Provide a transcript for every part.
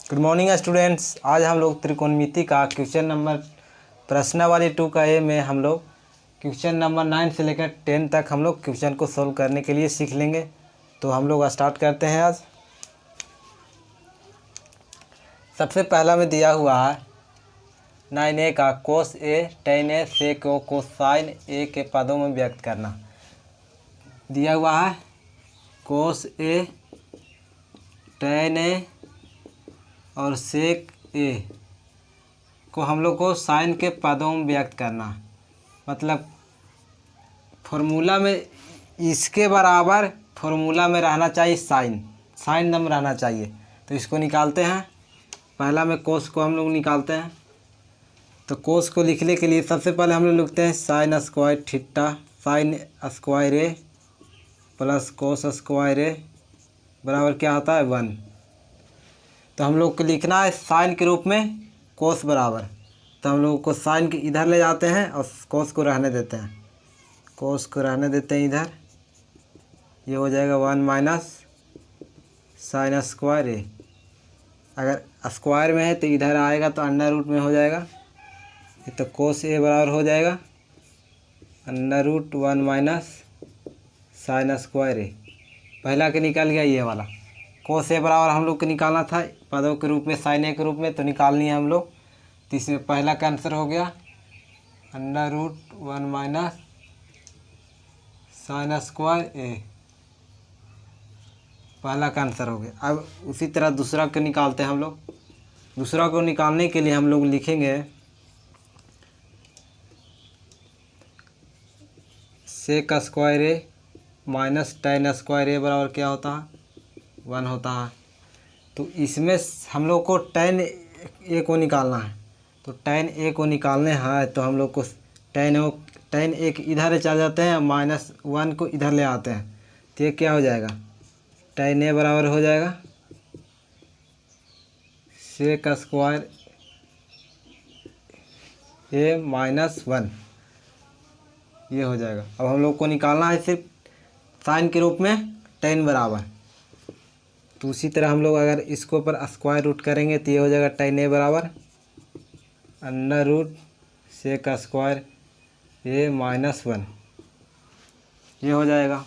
Good morning students. आज हम लोग त्रिकोणमिति का क्वेश्चन नंबर प्रश्नावली 2 का ए में हम लोग क्वेश्चन नंबर 9 से लेकर 10 तक हम लोग क्वेश्चन को सॉल्व करने के लिए सीख लेंगे। तो हम लोग स्टार्ट करते हैं। आज सबसे पहला में दिया हुआ है 9a का कोस ए टेन ए से को कोसाइन ए के पदों में व्यक्त करना। दिया हुआ है कोस ए टेन ए और सेक ए को हम लोग को साइन के पदों में व्यक्त करना। मतलब फॉर्मूला में इसके बराबर फॉर्मूला में रहना चाहिए, साइन नंबर रहना चाहिए। तो इसको निकालते हैं। पहला में कोस को हम लोग निकालते हैं। तो कोस को लिखने के लिए सबसे पहले हम लोग लिखते हैं sine square theta, sine square ए प्लस कोस स्क्वायर ए बराबर क्या होता है 1। तो हम लोग को लिखना है साइन के रूप में कोस बराबर। तो हम लोग को साइन के इधर ले जाते हैं और कोस को रहने देते हैं। कोस को रहने देते हैं इधर। ये हो जाएगा 1 माइनस साइन स्क्वायर ए। अगर स्क्वायर में है तो इधर आएगा तो अंडर रूट में हो जाएगा। ये तो कोस ए बराबर हो जाएगा under root 1 minus sine square A. पहला के निकल गया ये वाला। कोस ए बराबर हम लोग को निकालना था पदों के रूप में, साइन ए के रूप में, तो निकालनी है हम लोग। तो इसमें पहला का आंसर हो गया under root 1 minus sine square A. पहला का आंसर हो गया। अब उसी तरह दूसरा को निकालते हैं हम लोग। दूसरा को निकालने के लिए हम लोग लिखेंगे सेक square A minus ten square ए बराबर क्या होता है 1 होता है। तो इसमें हम लोग को टेन ए को निकालना है। तो टेन ए को निकालने हैं तो हम लोग को टेन ए इधर चल जाते हैं, माइनस 1 को इधर ले आते हैं। तो ये क्या हो जाएगा टेन ए बराबर हो जाएगा सेक स्क्वायर ए माइनस 1। ये हो जाएगा। अब हम लोग को निकालना है सिर्फ साइन के रूप में टेन बराबर। तो उसी तरह हम लोग अगर इसको पर स्क्वायर रूट करेंगे तो ये हो जाएगा टेन ए बराबर under root sec square A minus 1। ये हो जाएगा।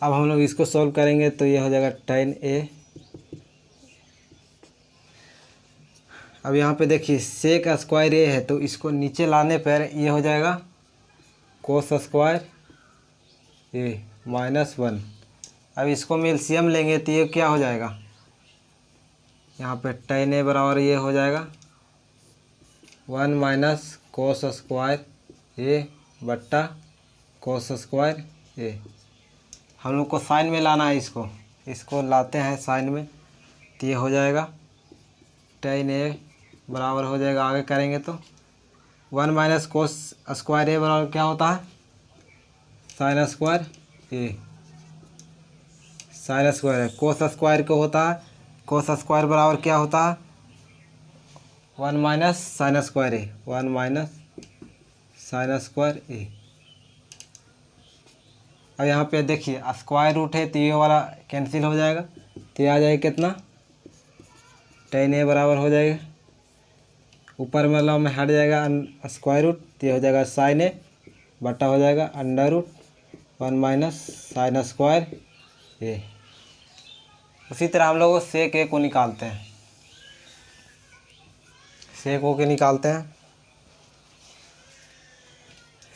अब हम लोग इसको सॉल्व करेंगे तो ये हो जाएगा टेन ए। अब यहाँ पे देखिए सेक स्क्वायर ए है तो इसको नीचे लाने पर ये हो जाएगा कोस स्क्वायर ए माइनस 1। अब इसको हम एलसीएम लेंगे तो ये क्या हो जाएगा यहाँ पे टेन ए बराबर ये हो जाएगा 1 माइनस कोस स्क्वायर ए बट्टा कोस स्क्वायर ए। हम लोग को साइन में लाना है इसको लाते हैं साइन में। तो ये हो जाएगा टेन ए बराबर हो जाएगा, आगे करेंगे तो 1 माइनस कोस स्क्वायर ए बराबर क्या होता है sign square A. Sine square cos square को होता है, कोस स्क्वायर बराबर क्या होता है 1 minus sine square A, 1 minus sine square A. अब यहाँ पे देखिए स्क्वायर रूट है तो ये वाला कैंसिल हो जाएगा। तो ये आ जाएगा कितना टेन ए बराबर हो जाएगा, ऊपर मतलब में हट जाएगा स्क्वायर रूट। तो ये हो जाएगा साइन ए बटा हो जाएगा under root 1 minus sine square A. उसी तरह हम लोग सेक ए को निकालते हैं। सेक ओ के निकालते हैं।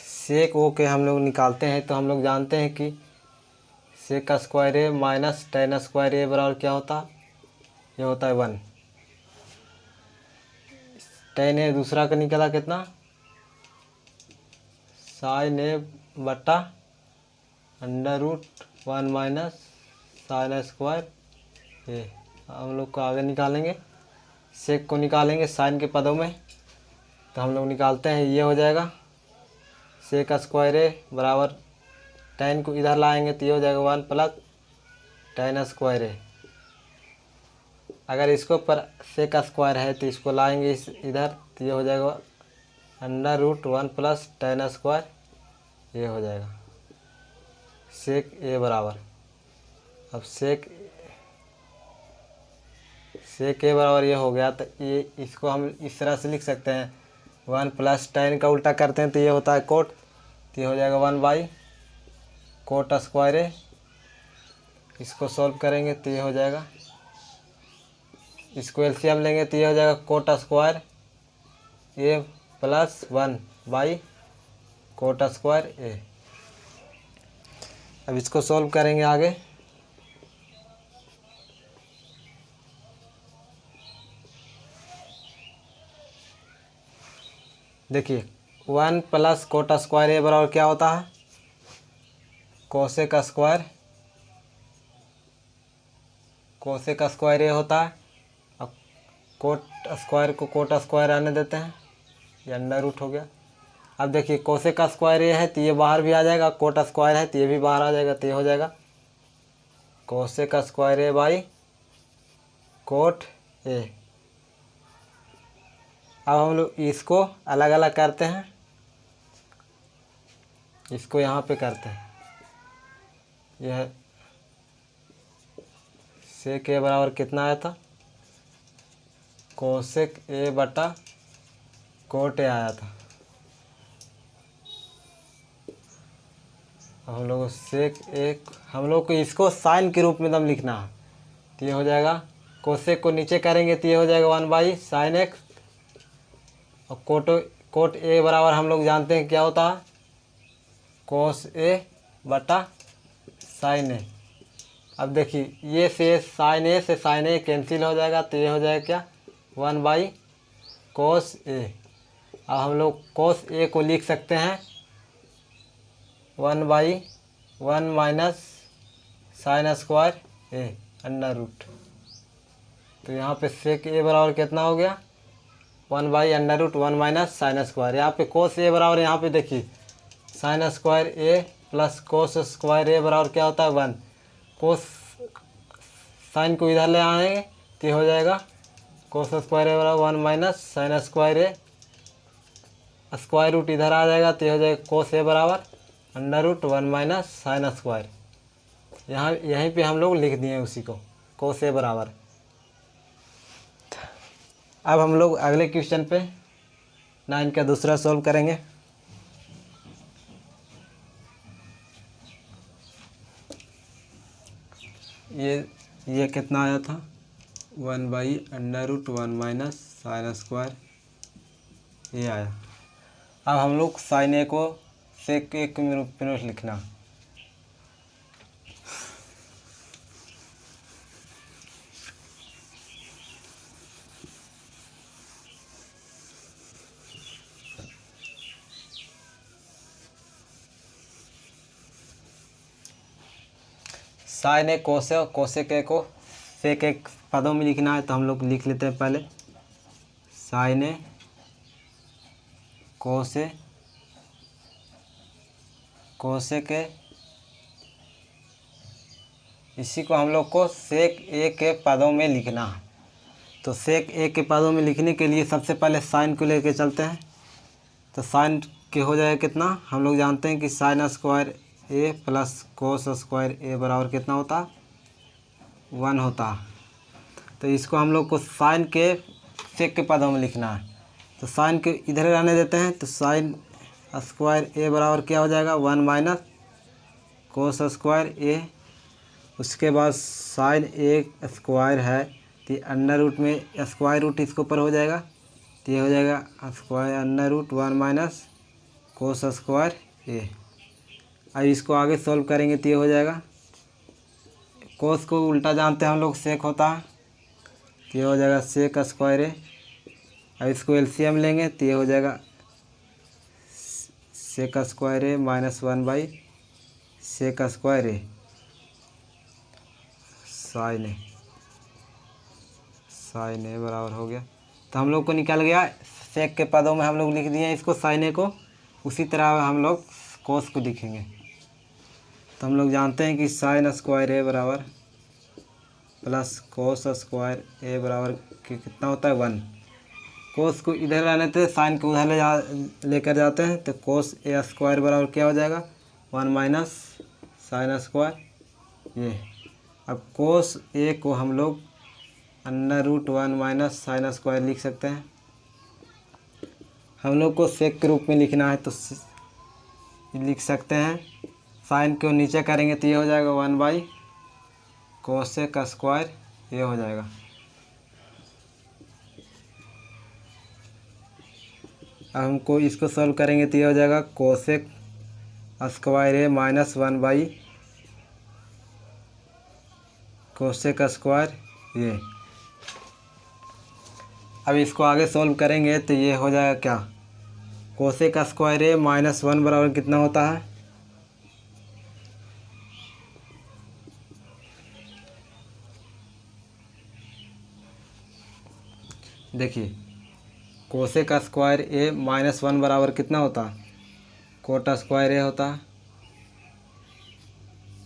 सेक ओ के हम लोग निकालते हैं तो हम लोग जानते हैं कि सेक square A minus ten square ए बराबर क्या होता है ये होता है 1। टेन ए दूसरा का निकला कितना साइन ए बटा under root 1 minus sine square A. हम लोग को आगे निकालेंगे सेक को निकालेंगे साइन के पदों में। तो हम लोग निकालते हैं ये हो जाएगा सेक स्क्वायर ए बराबर टेन को इधर लाएंगे तो ये हो जाएगा 1 प्लस टेन स्क्वायर ए। अगर इसको पर सेक स्क्वायर है तो इसको लाएंगे इधर तो ये हो जाएगा under root 1 plus ten square ये हो जाएगा सेक ए बराबर। अब सेक सेक ए बराबर ये हो गया, तो ये इसको हम इस तरह से लिख सकते हैं 1 प्लस tan का उल्टा करते हैं तो ये होता है कोट, तो ये हो जाएगा 1 बाई कोट स्क्वायर ए। इसको सॉल्व करेंगे तो ये हो जाएगा, इसको एलसीएम लेंगे तो ये हो जाएगा cot square A plus 1 by cot square A. अब इसको सॉल्व करेंगे आगे, देखिए 1 प्लस कोट स्क्वायर ए बराबर क्या होता है, कोसेक स्क्वायर ए होता है। अब कोट स्क्वायर को कोट स्क्वायर आने देते हैं, ये अंडर रूट हो गया। अब देखिए कोसेक स्क्वायर ए है तो ये बाहर भी आ जाएगा, कोट स्क्वायर है तो ये भी बाहर आ जाएगा, तो ये हो जाएगा cosec square A by cot A. अब हम लोग इसको अलग अलग करते हैं, इसको यहाँ पे करते हैं, यह सेक ए बराबर कितना आया था, कोसेक ए बटा कोट ए आया था। हम लोग सेक ए, हम लोग को इसको साइन के रूप में एकदम लिखना है, तो ये हो जाएगा कोसेक को नीचे करेंगे तो ये हो जाएगा 1 बाई साइन एक्स, और कोट ए बराबर हम लोग जानते हैं क्या होता है, कोस ए बटा साइन ए। अब देखिए ये से साइन ए कैंसिल हो जाएगा, तो ये हो जाएगा क्या 1 बाई कोस ए। अब हम लोग कोस ए को लिख सकते हैं 1 by 1 minus sine square a under root. तो यहाँ पे सेक ए बराबर कितना हो गया 1 by under root 1 minus sine square. यहाँ पे कोस ए बराबर, यहाँ पे देखिए साइन स्क्वायर ए प्लस कोस स्क्वायर ए बराबर क्या होता है 1। कोस साइन को इधर ले आएंगे तो हो जाएगा कोस स्क्वायर ए बराबर 1 minus sine square a, square root इधर आ जाएगा तो हो जाएगा कोस ए बराबर under root 1 minus sine square. यहाँ यहीं पे हम लोग लिख दिए उसी को, कोस ए बराबर। अब हम लोग अगले क्वेश्चन पे 9 का दूसरा सॉल्व करेंगे। ये कितना आया था 1 by under root 1 minus sine square ये आया। अब हम लोग साइन ए को सेक ए के रूप में लिखना, साइन ए कोसेक ए को सेक ए पदों में लिखना है, तो हम लोग लिख लेते हैं पहले साइन ए कोसेक ए, इसी को हम लोग को सेक ए के पदों में लिखना है। तो सेक ए के पदों में लिखने के लिए सबसे पहले साइन को लेके चलते हैं। तो साइन के हो जाएगा कितना, हम लोग जानते हैं कि साइन स्क्वायर ए प्लस कोस स्क्वायर ए बराबर कितना होता 1 होता। तो इसको हम लोग को साइन के सेक के पदों में लिखना है, तो साइन के इधर रहने देते हैं। तो साइन स्क्वायर ए बराबर क्या हो जाएगा 1 माइनस कोस स्क्वायर ए, उसके बाद साइन ए स्क्वायर है तो अंडर रूट में स्क्वायर रूट इसके ऊपर हो जाएगा, तो ये हो जाएगा square under root 1 minus cos square A. अब इसको आगे सॉल्व करेंगे तो ये हो जाएगा, कोस को उल्टा जानते हैं हम लोग सेक होता है, तो ये हो जाएगा सेक स्क्वायर ए। अब इसको एलसीएम लेंगे तो ये हो जाएगा sec square A minus 1 by sec square A sine A बराबर हो गया। तो हम लोग को निकल गया, सेक के पदों में हम लोग लिख दिए इसको साइन ए को, उसी तरह हम लोग कोस को लिखेंगे। तो हम लोग जानते हैं कि साइन स्क्वायर ए बराबर प्लस कोस स्क्वायर ए बराबर कितना होता है 1। कोस को इधर रहने थे, साइन को उधर लेकर जाते हैं, तो कोस ए स्क्वायर बराबर क्या हो जाएगा 1 माइनस साइन स्क्वायर ये। अब कोस ए को हम लोग under root 1 minus sine square लिख सकते हैं। हम लोग को सेक के रूप में लिखना है तो लिख सकते हैं। साइन को नीचे करेंगे तो ये हो जाएगा 1/कोसेक स्क्वायर, ये हो जाएगा। अब हमको इसको सॉल्व करेंगे तो ये हो जाएगा cosec square A minus 1/कोसेक square ये। अब इसको आगे सॉल्व करेंगे तो ये हो जाएगा क्या, कोसेक स्क्वायर ए माइनस 1 बराबर कितना होता है, देखिए कोसेक स्क्वायर ए माइनस 1 बराबर कितना होता है, कोट स्क्वायर ए होता है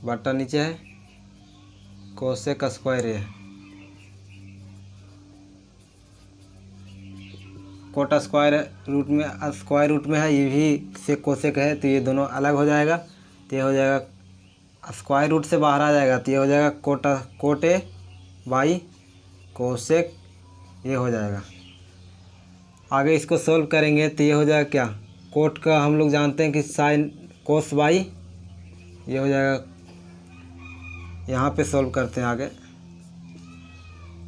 बटा नीचे है कोसेक स्क्वायर ए। कोट स्क्वायर रूट में है, ये भी से कोसेक है तो ये दोनों अलग हो जाएगा। तो ये हो जाएगा स्क्वायर रूट से बाहर आ जाएगा तो ये हो जाएगा कोट ए बाई कोसेक, ये हो जाएगा। आगे इसको सोल्व करेंगे तो ये हो जाएगा क्या, कोट का हम लोग जानते हैं कि साइन कोस बाई, ये हो जाएगा। यहाँ पे सोल्व करते हैं आगे,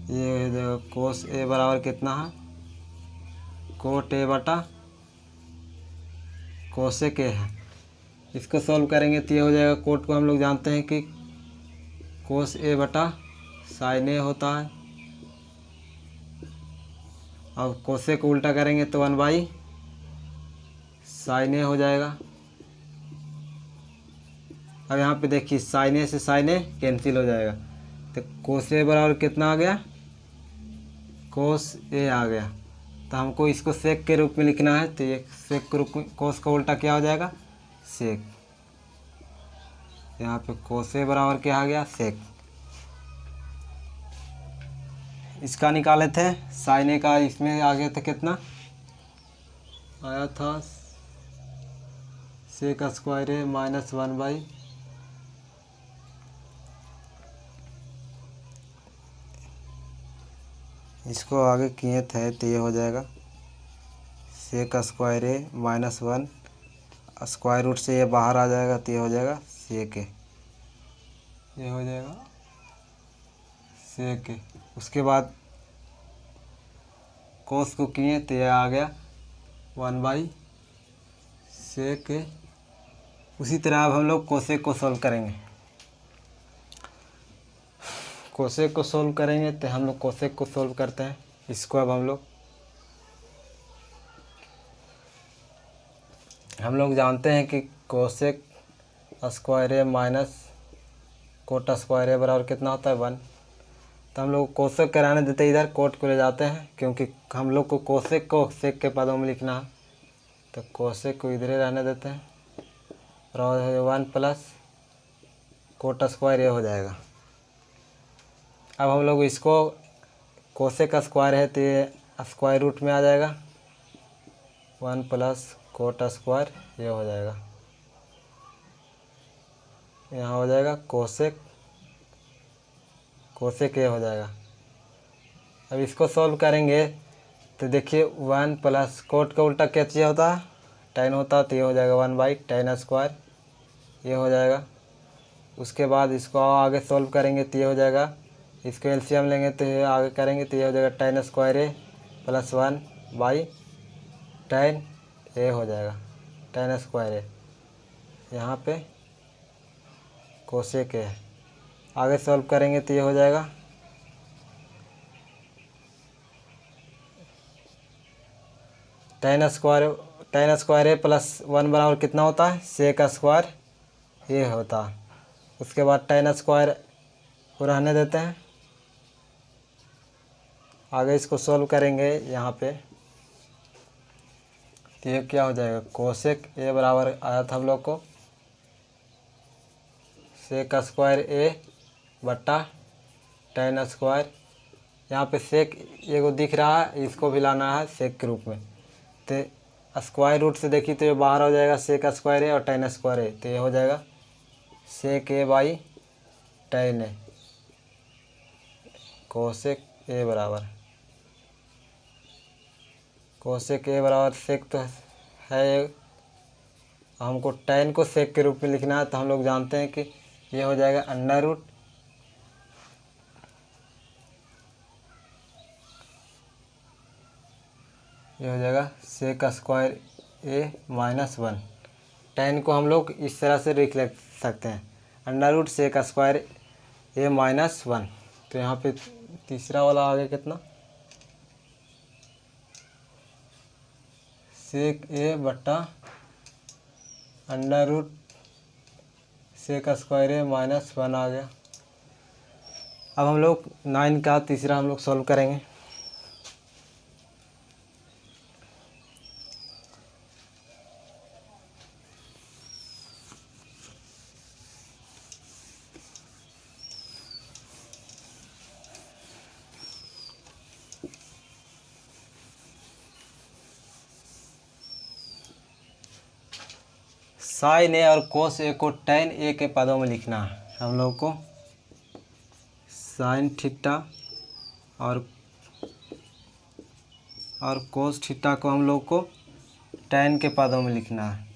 ये हो जाएगा कोस ए बराबर कितना है, कोट ए बटा कोसेक ए है। इसको सॉल्व करेंगे तो ये हो जाएगा, कोट को हम लोग जानते हैं कि कोस ए बटा साइन ए होता है, और कोसेक को उल्टा करेंगे तो 1/साइन ए हो जाएगा। अब यहाँ पे देखिए साइन ए से साइन ए कैंसिल हो जाएगा, तो कोस ए बराबर कितना आ गया, कोस ए आ गया। तो हमको इसको सेक के रूप में लिखना है तो ये सेक के रूप में कोस का उल्टा क्या हो जाएगा, सेक। यहाँ पे कोस ए बराबर क्या आ गया, सेक। इसका निकाले थे साइन ए का, इसमें आ गया था कितना आया था, सेक स्क्वायर ए माइनस 1/, इसको आगे किए थे तो ये हो जाएगा sec square A minus 1, square root से ये बाहर आ जाएगा तो ये हो जाएगा सेक ए, ये हो जाएगा सेक ए। उसके बाद कोस को किए तो ये आ गया 1/सेक ए। उसी तरह अब हम लोग कोसेक को सॉल्व करेंगे। कोसेक को सॉल्व करेंगे तो हम लोग कोसेक को सॉल्व करते हैं। इसको अब हम लोग जानते हैं कि cosec square A minus cot square ए बराबर कितना होता है, 1। तो हम लोग कोसेक कराने देते इधर कोट को ले जाते हैं, क्योंकि हम लोग को कोसेक को सेक के पदों में लिखना है, तो कोसेक को इधर ही रहने देते हैं और 1 प्लस कोट स्क्वायर ए हो जाएगा। अब हम लोग इसको कोसेक स्क्वायर है तो ये स्क्वायर रूट में आ जाएगा, 1 प्लस कोट स्क्वायर ये हो जाएगा, यहाँ हो जाएगा कोसेक ए हो जाएगा। अब इसको सॉल्व करेंगे तो देखिए 1 प्लस कोट का उल्टा क्या चीज़ होता है, tan होता है, तो ये हो जाएगा 1/tan स्क्वायर, ये हो जाएगा। उसके बाद इसको आगे सॉल्व करेंगे तो ये हो जाएगा, इसको एलसीएम लेंगे तो ये आगे करेंगे तो ये हो जाएगा tan स्क्वायर ए प्लस 1/tan ए हो जाएगा, tan स्क्वायर ए। यहाँ पे कोसेक ए, आगे सॉल्व करेंगे तो ये हो जाएगा tan स्क्वायर ए प्लस 1 बराबर कितना होता है, सेक स्क्वायर ये होता है। उसके बाद tan स्क्वायर को रहने देते हैं, आगे इसको सॉल्व करेंगे यहाँ पे तो ये क्या हो जाएगा, कोसेक ए बराबर आया था हम लोग को सेक स्क्वायर ए बट्टा tan स्क्वायर। यहाँ पे सेक ये को दिख रहा है, इसको भी लाना है सेक के रूप में, तो स्क्वायर रूट से देखिए तो ये बाहर हो जाएगा सेक स्क्वायर ए और tan स्क्वायर ए, तो ये हो जाएगा sec A by tan A, cosec A बराबर कोसेक ए बराबर सेक तो है, हमको tan को सेक के रूप में लिखना है, तो हम लोग जानते हैं कि ये हो जाएगा अंडर रूट ये हो जाएगा sec square A minus one. tan को हम लोग इस तरह से लिख सकते हैं, under root sec square A minus one. तो यहाँ पे तीसरा वाला आ गया कितना, सेक ए बट्टा under root sec square A minus one आ गया। अब हम लोग 9 का तीसरा हम लोग सॉल्व करेंगे। साइन ए और कोस ए को tan ए के पदों में लिखना है हम लोग को। साइन थीटा और कोस थीटा को हम लोग को tan के पदों में लिखना है,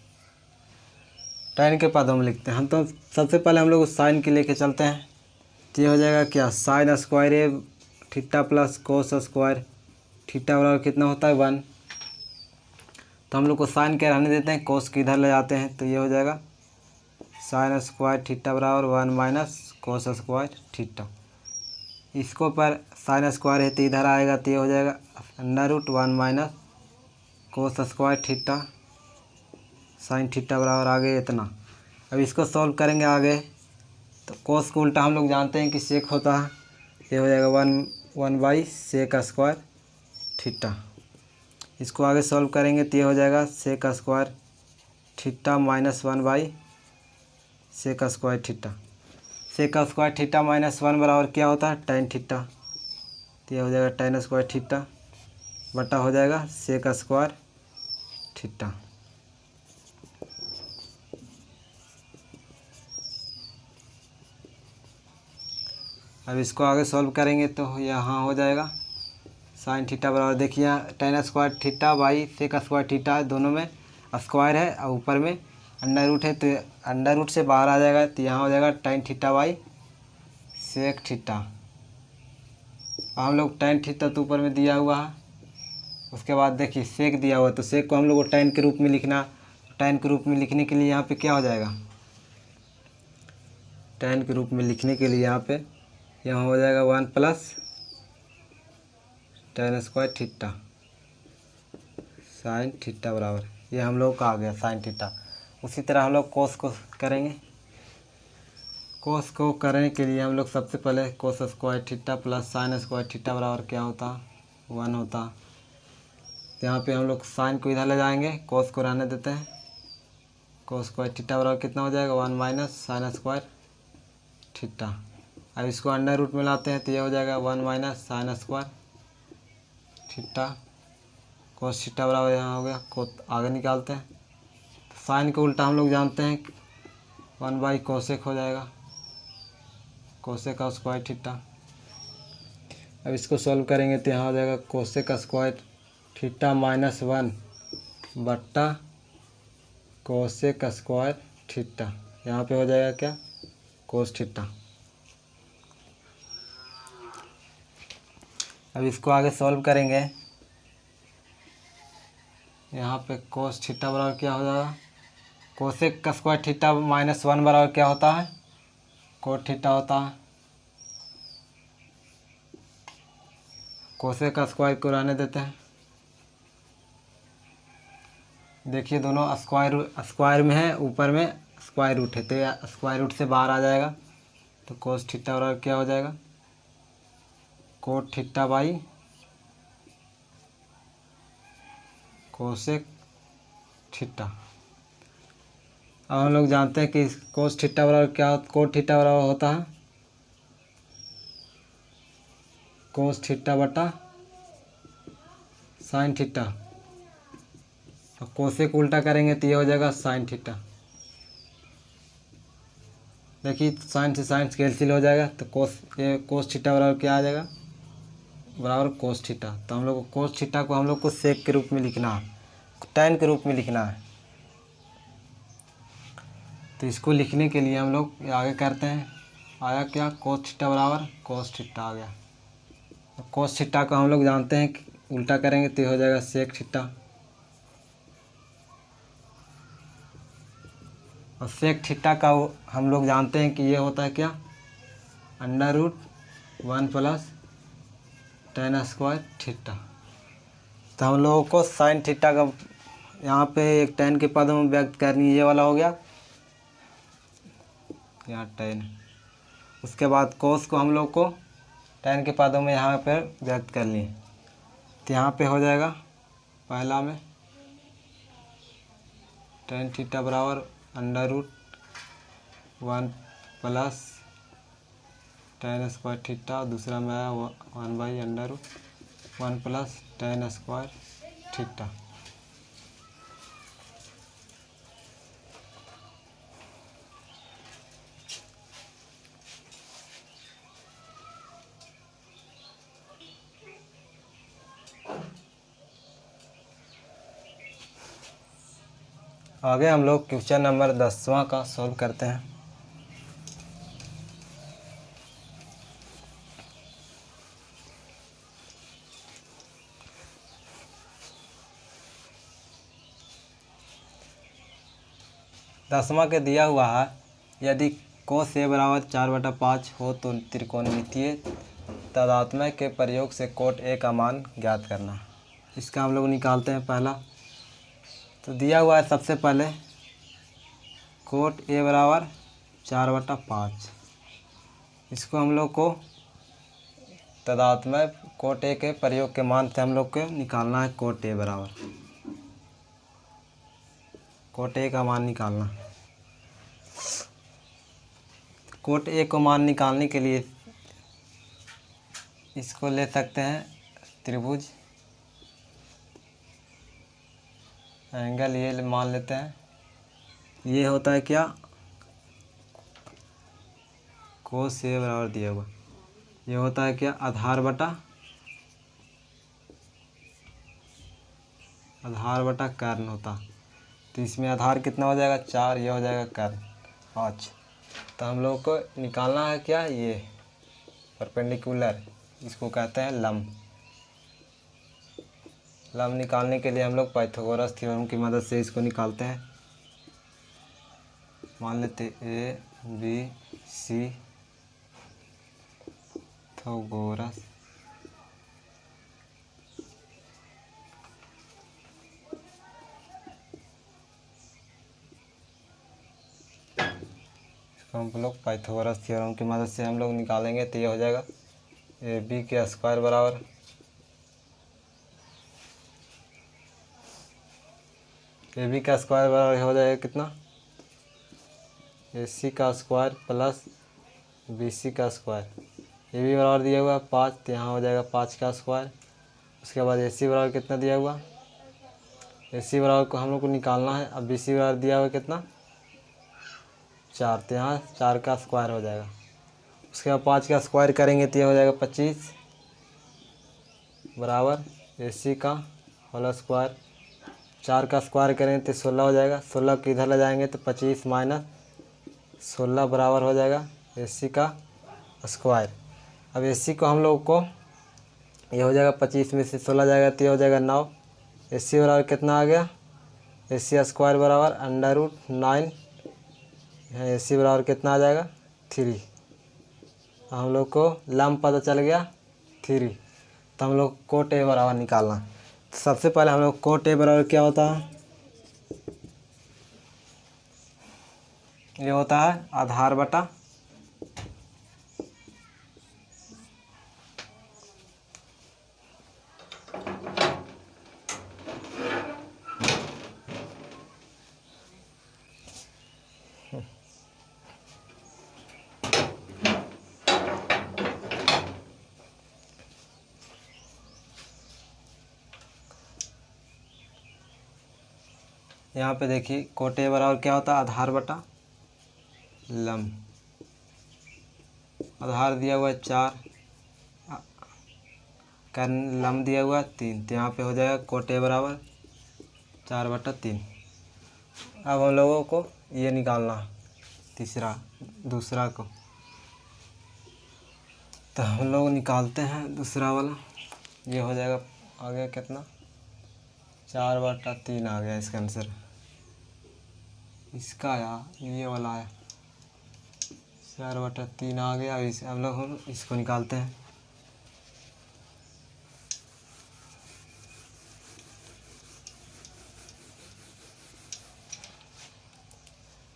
tan के पदों में लिखते हैं हम। तो सबसे पहले हम लोग साइन के लेके चलते हैं। तो ये हो जाएगा क्या, sine square A theta plus cos square theta बराबर कितना होता है 1। तो हम लोग को साइन के रहने देते हैं, कोस के इधर ले जाते हैं। तो ये हो जाएगा साइन स्क्वायर थीटा बराबर 1 माइनस कोस स्क्वायर थीटा। इसको पर साइन स्क्वायर है तो इधर आएगा, तो ये हो जाएगा under root 1 minus cos square theta sine theta बराबर आगे इतना। अब इसको सॉल्व करेंगे आगे, तो कोस को उल्टा हम लोग जानते हैं कि सेक होता है। ये हो जाएगा 1 बाई सेक स्क्वायर थीटा। इसको आगे सॉल्व करेंगे तो ये हो जाएगा sec square theta minus 1 by sec square theta. Sec square theta minus 1 बराबर क्या होता है, tan थीटा। तो ये हो जाएगा tan स्क्वायर थीटा बटा हो जाएगा सेक स्क्वायर थीटा। अब इसको आगे सॉल्व करेंगे तो यहाँ हो जाएगा साइन थीटा बराबर, देखिए tan square theta by sec square theta, दोनों में स्क्वायर है और ऊपर में अंडर रूट है, तो अंडर रूट से बाहर आ जाएगा। तो यहाँ हो जाएगा tan theta by sec theta. हम लोग tan थीटा तो ऊपर में दिया हुआ है, उसके बाद देखिए सेक दिया हुआ, तो सेक को हम लोग को tan के रूप में लिखना। tan के रूप में लिखने के लिए यहाँ पे क्या हो जाएगा, tan के रूप में लिखने के लिए यहाँ हो जाएगा 1 plus tan square theta sine theta बराबर, ये हम लोग का आ गया साइन थीटा। उसी तरह हम लोग कोस को करेंगे। कोस को करने के लिए हम लोग सबसे पहले कोस square theta plus sign square theta बराबर क्या होता, 1 होता। तो यहाँ पे हम लोग साइन को इधर ले जाएंगे, कोस को रहने देते हैं। कोस स्क्वायर थीटा बराबर कितना हो जाएगा 1 माइनस साइन स्क्वायर थीटा। अब इसको अंडर रूट में लाते हैं तो ये हो जाएगा 1 minus sine square theta. Cos theta बराबर यहाँ हो गया, को आगे निकालते हैं। तो साइन को उल्टा हम लोग जानते हैं 1 बाई कोसेक हो जाएगा, कोसेक का स्क्वायर थीटा। अब इसको सॉल्व करेंगे तो यहाँ हो जाएगा कोसेक का स्क्वायर थीटा माइनस 1 बट्टा कोसेक का स्क्वायर थीटा। यहाँ पे हो जाएगा क्या, कोस थीटा। अब इसको आगे सॉल्व करेंगे, यहाँ पे कोस थीटा बराबर क्या हो जाएगा, कोसेक का स्क्वायर थीटा माइनस 1 बराबर क्या होता है, कोट थीटा होता है। कोसेक का स्क्वायर को रहने देते हैं। देखिए दोनों स्क्वायर में है, ऊपर में स्क्वायर रूट है, तो स्क्वायर रूट से बाहर आ जाएगा। तो कोस थीटा बराबर क्या हो जाएगा, cot theta by cosec theta. अब हम लोग जानते हैं कि कोस थीटा बराबर क्या, कोट थीटा बराबर होता है कोस थीटा बटा साइन थीटा। और कोसेक उल्टा करेंगे तो ये हो जाएगा साइन थीटा। देखिए साइन से साइन कैंसिल हो जाएगा, तो कोस थीटा बराबर क्या आ जाएगा, बराबर कोस थीटा। तो हम लोग को कोस थीटा को हम लोग को सेक के रूप में लिखना है, टैन के रूप में लिखना है। तो इसको लिखने के लिए हम लोग आगे करते हैं, आया क्या, कोस थीटा बराबर कोस थीटा आ गया। कोस थीटा को हम लोग जानते हैं कि उल्टा करेंगे तो हो जाएगा सेक थीटा, और सेक थीटा का हम लोग जानते हैं कि ये होता है क्या, √1 प्लस tan स्क्वायर थीटा। तो हम लोगों को साइन थीटा का यहाँ पे एक tan के पदों में व्यक्त करनी है, ये वाला हो गया यहाँ tan। उसके बाद कोस को हम लोग को tan के पदों में यहाँ पर व्यक्त कर लिए। तो यहाँ पे हो जाएगा पहला में tan थीटा बराबर √1 प्लस tan स्क्वायर थीटा, दूसरा में आया 1/√1 प्लस tan स्क्वायर थीटा। आगे हम लोग क्वेश्चन नंबर 10वां का सॉल्व करते हैं। दसवां के दिया हुआ है, यदि कोस ए बराबर 4/5 हो तो त्रिकोणमितीय तादात्म्य के प्रयोग से कोट ए का मान ज्ञात करना। इसका हम लोग निकालते हैं पहला। तो दिया हुआ है सबसे पहले कोट ए बराबर 4/5, इसको हम लोग को तादात्म्य कोट ए के प्रयोग के मान से हम लोग को निकालना है। कोट ए बराबर कोट ए का मान निकालना। कोट ए को मान निकालने के लिए इसको ले सकते हैं त्रिभुज, एंगल ये मान लेते हैं। ये होता है क्या, कोस ए बराबर दिया हुआ, ये होता है क्या, आधार बटा कर्ण होता। तो इसमें आधार कितना हो जाएगा 4, ये हो जाएगा कर्ण 5। तो हम लोग को निकालना है क्या, ये परपेंडिकुलर, इसको कहते हैं लंब। लंब निकालने के लिए हम लोग पाइथागोरस थ्योरम की मदद से इसको निकालते हैं। मान लेते ए बी सी पाइथागोरस हम लोग पाइथागोरस थ्योरम की मदद से हम लोग निकालेंगे। तो ये हो जाएगा ए बी के स्क्वायर बराबर ए बी का स्क्वायर बराबर हो जाएगा कितना, ए सी का स्क्वायर प्लस बी सी का स्क्वायर। ए बी बराबर दिया हुआ 5, तो यहाँ हो जाएगा 5 का स्क्वायर। उसके बाद ए सी बराबर कितना दिया हुआ, ए सी बराबर को हम लोग को निकालना है। अब बी सी बराबर दिया हुआ कितना 4, तो यहाँ 4 का स्क्वायर हो जाएगा। उसके बाद 5 का स्क्वायर करेंगे तो ये हो जाएगा 25 बराबर ए सी का होल स्क्वायर। 4 का स्क्वायर करेंगे तो 16 हो जाएगा। 16 को इधर ले जाएंगे तो 25 माइनस 16 बराबर हो जाएगा ए सी का स्क्वायर। अब ए सी को हम लोग को ये हो जाएगा 25 में से 16 जाएगा तो ये हो जाएगा 9। ए सी बराबर कितना आ गया, ए सी स्क्वायर बराबर √9। यहाँ ए सी बराबर कितना आ जाएगा 3। हम लोग को लंब पता चल गया 3। तो हम लोग कोट ए बराबर निकालना। तो सबसे पहले हम लोग कोट ए बराबर क्या होता है, ये होता है आधार बटा यहाँ पे देखिए कोट ए बराबर क्या होता है, आधार बटा लंब। आधार दिया हुआ है 4, कर्ण लम दिया हुआ 3, तो यहाँ पे हो जाएगा कोट ए बराबर 4/3। अब हम लोगों को ये निकालना दूसरा को, तो हम लोग निकालते हैं दूसरा वाला। ये हो जाएगा आ गया कितना, 4/3 आ गया इसका आंसर। इसका आया, ये वाला आया 4/3 आ गया। हम लोग इसको निकालते हैं।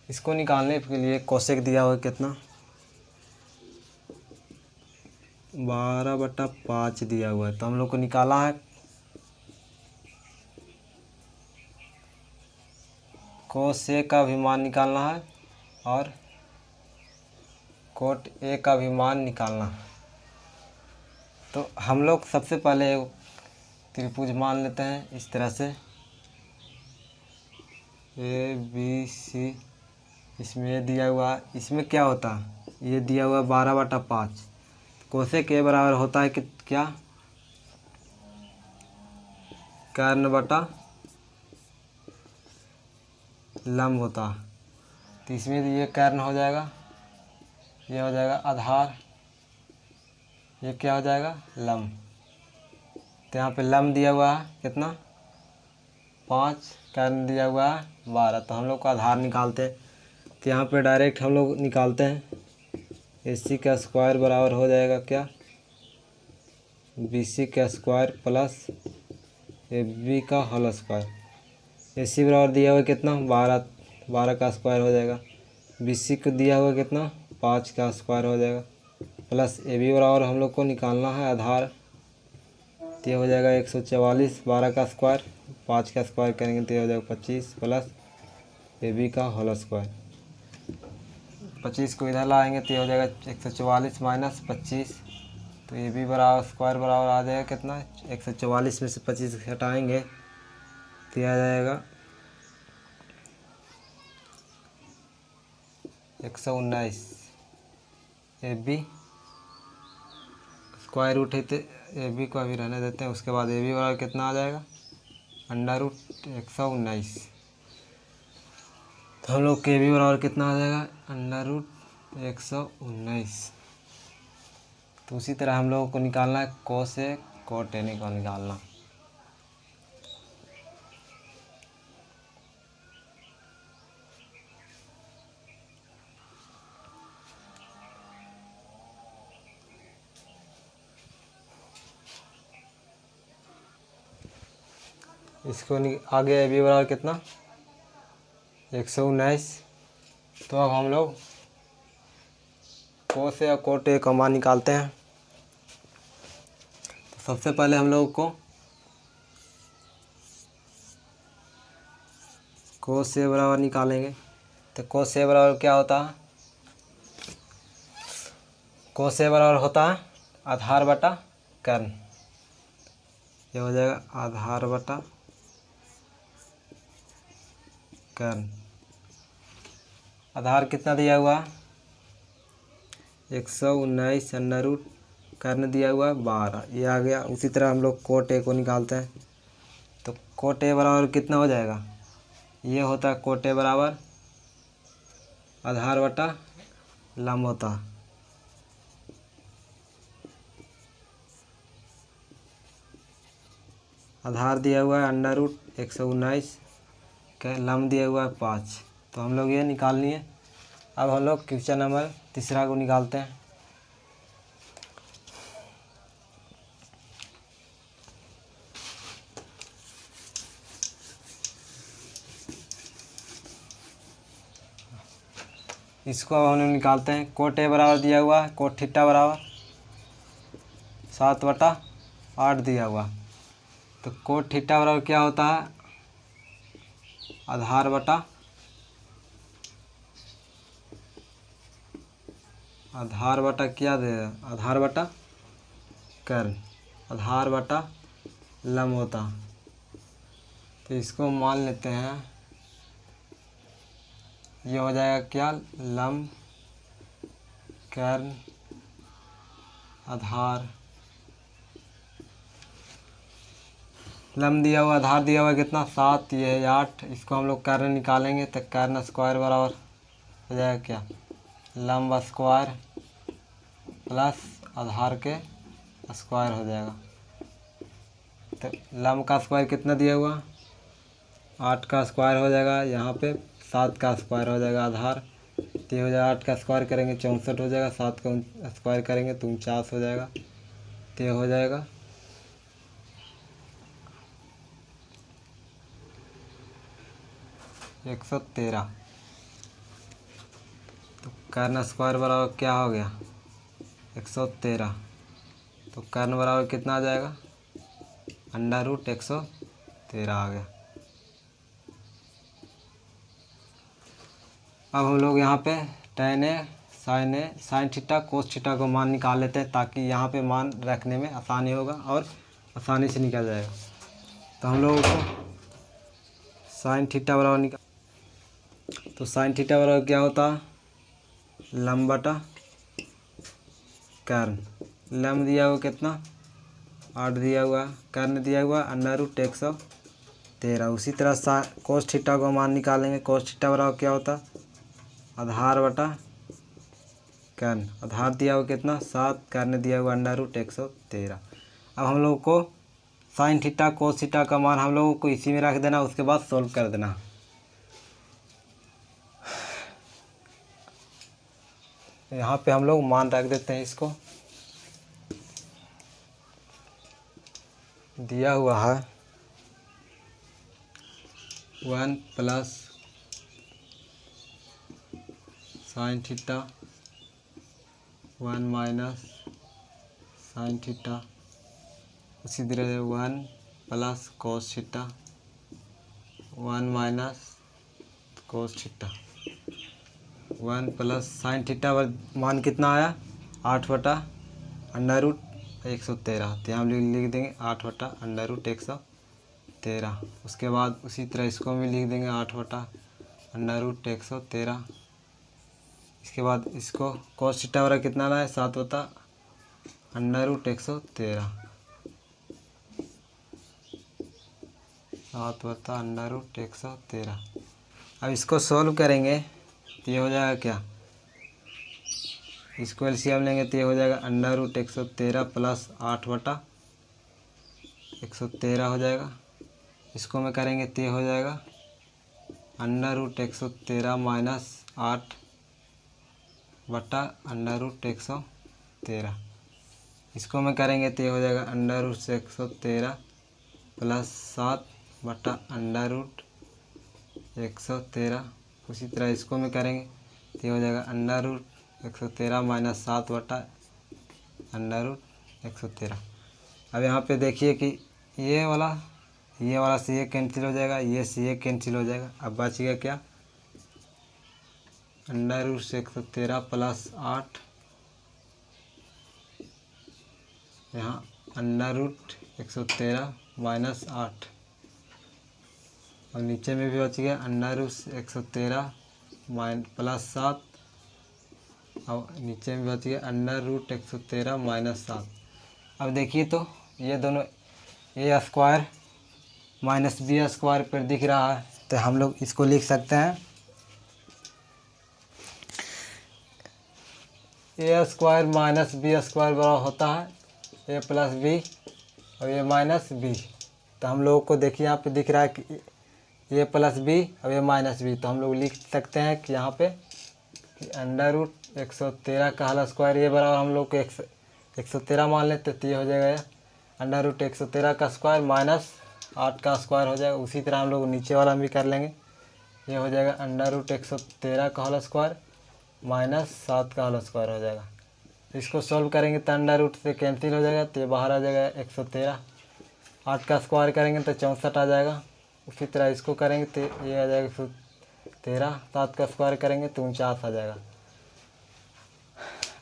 इसको निकालने के लिए कोसेक दिया हुआ कितना, 12/5 दिया हुआ है। तो हम लोग को निकाला है कोसेक का भी मान निकालना है और कोट ए का भी मान निकालना है। तो हम लोग सबसे पहले त्रिभुज मान लेते हैं इस तरह से ABC। इसमें ये दिया हुआ, इसमें क्या होता है, ये दिया हुआ 12/5। कोसेक ए बराबर होता है कि क्या, कर्ण बटा लंब होता है। तो इसमें ये कर्ण हो जाएगा, ये हो जाएगा आधार, ये क्या हो जाएगा लंब। तो यहाँ पे लंब दिया हुआ है कितना 5, कर्ण दिया हुआ है 12। तो हम लोग को आधार निकालते हैं। तो यहाँ पे डायरेक्ट हम लोग निकालते हैं। AC का स्क्वायर बराबर हो जाएगा क्या, BC का स्क्वायर प्लस AB का होल स्क्वायर। AC बराबर दिया हुआ कितना 12 का स्क्वायर हो जाएगा। BC को दिया हुआ कितना 5 का स्क्वायर हो जाएगा, प्लस AB बराबर हम लोग को निकालना है आधार। तो ये हो जाएगा 144, 12 का स्क्वायर 5 का स्क्वायर करेंगे तो ये हो जाएगा 25, प्लस AB का होल स्क्वायर। 25 को इधर लाएंगे तो ये हो जाएगा 144 माइनस 25। तो AB बराबर स्क्वायर बराबर आ जाएगा कितना, 144 में से 25 हटाएंगे तो ये आ जाएगा 119। AB स्क्वायर रूट है तो AB को अभी रहने देते हैं। उसके बाद AB बराबर कितना आ जाएगा, √119। तो हम लोग के AB बराबर कितना आ जाएगा, √119। तो उसी तरह हम लोगों को निकालना है कोसेक कोट ए को निकालना। इसको आगे AB बराबर कितना 119। तो अब हम लोग कोस या कोट ए का मान निकालते हैं। तो सबसे पहले हम लोग को कोस ए बराबर निकालेंगे। तो कोस ए बराबर क्या होता है, कोस ए बराबर होता है आधार बटा कर्ण। ये हो जाएगा आधार बटा कर्ण। आधार कितना दिया हुआ है 119, अंडर रूट कर्ण दिया हुआ है 12, ये आ गया। उसी तरह हम लोग कोट ए को निकालते हैं। तो कोट ए बराबर कितना हो जाएगा, ये होता है कोट ए बराबर आधार बटा लंब होता है। आधार दिया हुआ है अंडर रूट 119, लंब दिया हुआ है 5। तो हम लोग ये निकालनी है। अब हम लोग क्वेश्चन नंबर 3 को निकालते हैं। इसको अब हम लोग निकालते हैं। कोट ए बराबर दिया हुआ है कोट थीटा बराबर 7/8 दिया हुआ। तो कोट थीटा बराबर क्या होता है, आधार बटा क्या दे, आधार बटा कर्ण, आधार बटा लंब होता। तो इसको मान लेते हैं, ये हो जाएगा क्या, लंब कर्ण आधार लम दिया हुआ, आधार दिया हुआ कितना 7, ये है 8। इसको हम लोग कर्ण निकालेंगे तो कर्ण स्क्वायर बराबर हो जाएगा क्या, लंब स्क्वायर प्लस आधार के स्क्वायर हो जाएगा। तो लंब का स्क्वायर कितना दिया हुआ 8 का स्क्वायर हो जाएगा, यहाँ पे 7 का स्क्वायर हो जाएगा आधार। तो ये हो जाएगा 8 का स्क्वायर करेंगे 64 हो जाएगा, 7 का स्क्वायर करेंगे तो 49 हो जाएगा। तो ये हो जाएगा 113। तो कर्ण स्क्वायर बराबर क्या हो गया 113। तो कर्ण बराबर कितना आ जाएगा √113 आ गया। अब हम लोग यहाँ पे tan a sin theta cos theta को मान निकाल लेते हैं, ताकि यहाँ पे मान रखने में आसानी होगा और आसानी से निकल जाएगा। तो हम लोगों को sin थीटा बराबर निकाल, तो sin थीटा बराबर क्या होता है लंब बटा कर्ण। लंब दिया हुआ कितना 8 दिया हुआ, कर्ण दिया हुआ √113। उसी तरह कोस थीटा को मान निकालेंगे। कोस थीटा बराबर क्या होता आधार बटा कर्ण। आधार दिया हुआ कितना 7, कर्ण दिया हुआ √113। अब हम लोग को साइन थीटा कोस थीटा का मान हम लोगों को इसी में रख देना, उसके बाद सोल्व कर देना। यहाँ पे हम लोग मान रख देते हैं। इसको दिया हुआ है 1 plus sine theta 1 minus sine theta, उसी तरह से 1 plus cos theta 1 minus cos theta 1 plus sine theta मान कितना आया 8/√113। तो हम लिख देंगे 8/√113। उसके बाद उसी तरह इसको भी लिख देंगे 8/√113। इसके बाद इसको कोस थीटा वाला कितना आया 7/√113। 7/√113। अब इसको सॉल्व करेंगे तो ये हो जाएगा क्या, इसको एलसीएम लेंगे तो ये हो जाएगा √113 प्लस 8/113 हो जाएगा। इसको में करेंगे तो ये हो जाएगा √113 माइनस 8/√113। इसको में करेंगे तो ये हो जाएगा √113 प्लस 7/√113। उसी तरह इसको में करेंगे तो ये हो जाएगा √113 माइनस 7/√113। अब यहाँ पे देखिए कि ये वाला से ये कैंसिल हो जाएगा, ये से ये कैंसिल हो जाएगा। अब बचेगा क्या √113 प्लस 8, यहाँ √113 माइनस 8, और नीचे में भी बच गया √113 प्लस 7, और नीचे में बच गया √113 माइनस 7। अब देखिए तो ये दोनों ए स्क्वायर माइनस बी स्क्वायर पर दिख रहा है, तो हम लोग इसको लिख सकते हैं ए स्क्वायर माइनस बी स्क्वायर बराबर होता है ए प्लस बी और ये माइनस बी। तो हम लोगों को देखिए यहाँ पे दिख रहा है कि ए प्लस बी और ये माइनस बी। तो हम लोग लिख सकते हैं कि यहाँ पे √113 का होल स्क्वायर ये बराबर हम लोग को 113 मान लेते तो ये हो जाएगा √113 का स्क्वायर माइनस 8 का स्क्वायर हो जाएगा। उसी तरह हम लोग नीचे वाला भी कर लेंगे, ये हो जाएगा √113 का होल स्क्वायर माइनस 7 का होल स्क्वायर हो जाएगा। इसको सॉल्व करेंगे तो √, से कैंसिल हो जाएगा तो ये बाहर आ जाएगा 113। 8 का स्क्वायर करेंगे तो 64 आ जाएगा। उसी तरह इसको करेंगे तो ये आ जाएगा 113। 7 का स्क्वायर करेंगे तो 49 आ जाएगा।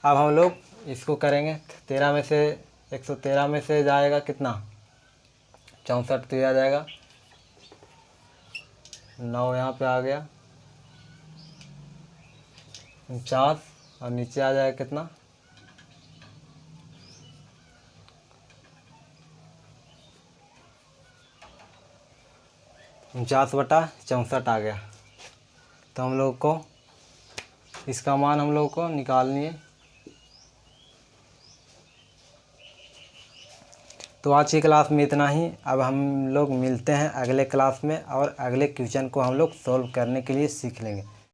अब हम लोग इसको करेंगे 13 में से 113 में से जाएगा कितना 64, तो ये आ जाएगा 9, यहाँ पे आ गया 49, और नीचे आ जाएगा कितना 49 49/64 आ गया। तो हम लोग को इसका मान हम लोग को निकालनी है। तो आज की क्लास में इतना ही। अब हम लोग मिलते हैं अगले क्लास में और अगले क्वेश्चन को हम लोग सॉल्व करने के लिए सीख लेंगे।